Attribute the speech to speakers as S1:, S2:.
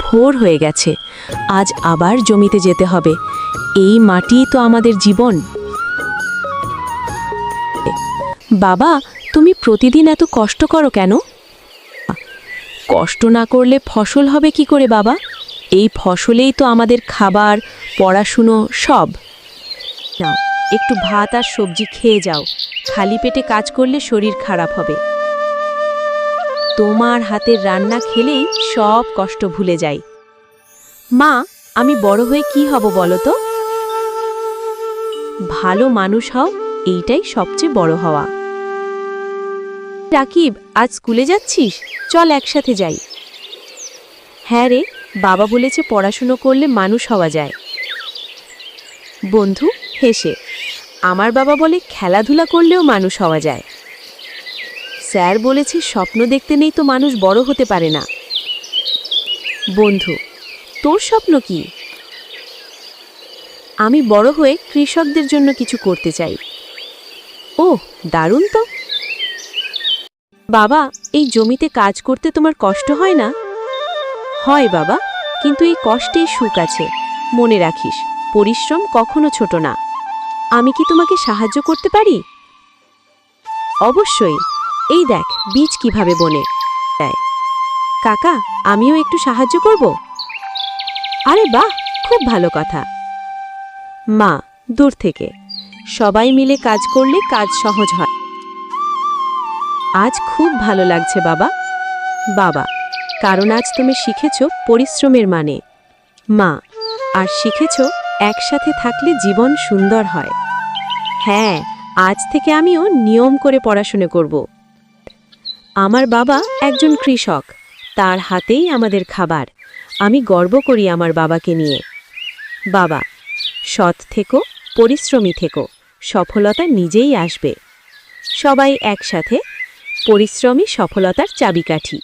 S1: ভোর হয়ে গেছে, আজ আবার জমিতে যেতে হবে। এই মাটিই তো আমাদের জীবন। বাবা, তুমি প্রতিদিন এত কষ্ট করো কেন? কষ্ট না করলে ফসল হবে কি করে বাবা? এই ফসলেই তো আমাদের খাবার, পড়াশুনো সব। নাও, একটু ভাত আর সবজি খেয়ে যাও। খালি পেটে কাজ করলে শরীর খারাপ হবে। তোমার হাতের রান্না খেলেই সব কষ্ট ভুলে যাই। মা, আমি বড় হয়ে কি হব বলো তো? ভালো মানুষ হও, এইটাই সবচেয়ে বড় হওয়া। রাকিব, আজ স্কুলে যাচ্ছিস? চল একসাথে যাই। হ্যাঁ রে, বাবা বলেছে পড়াশুনো করলে মানুষ হওয়া যায়। বন্ধু হেসে, আমার বাবা বলে খেলাধুলা করলেও মানুষ হওয়া যায়। স্যার বলেছে স্বপ্ন দেখতে নেই তো মানুষ বড় হতে পারে না। বন্ধু, তোর স্বপ্ন কি? আমি বড় হয়ে কৃষকদের জন্য কিছু করতে চাই। ওহ, দারুণ তো। বাবা, এই জমিতে কাজ করতে তোমার কষ্ট হয় না? হয় বাবা, কিন্তু এই কষ্টেই সুখ আছে। মনে রাখিস, পরিশ্রম কখনো ছোট না। আমি কি তোমাকে সাহায্য করতে পারি? অবশ্যই। এই দেখ বীজ কিভাবে বনে দেয়। কাকা, আমিও একটু সাহায্য করব? আরে বাহ, খুব ভালো কথা। মা, দূর থেকে সবাই মিলে কাজ করলে কাজ সহজ হয়। আজ খুব ভালো লাগছে বাবা। বাবা, কারণ আজ তুমি শিখেছ পরিশ্রমের মানে। মা, আর শিখেছ একসাথে থাকলে জীবন সুন্দর হয়। হ্যাঁ, আজ থেকে আমিও নিয়ম করে পড়াশোনা করব। আমার বাবা একজন কৃষক, তার হাতেই আমাদের খাবার। আমি গর্ব করি আমার বাবাকে নিয়ে। বাবা, সৎ থেকো, পরিশ্রমী থেকো, সফলতা নিজেই আসবে। সবাই একসাথে, পরিশ্রমী সফলতার চাবিকাঠি।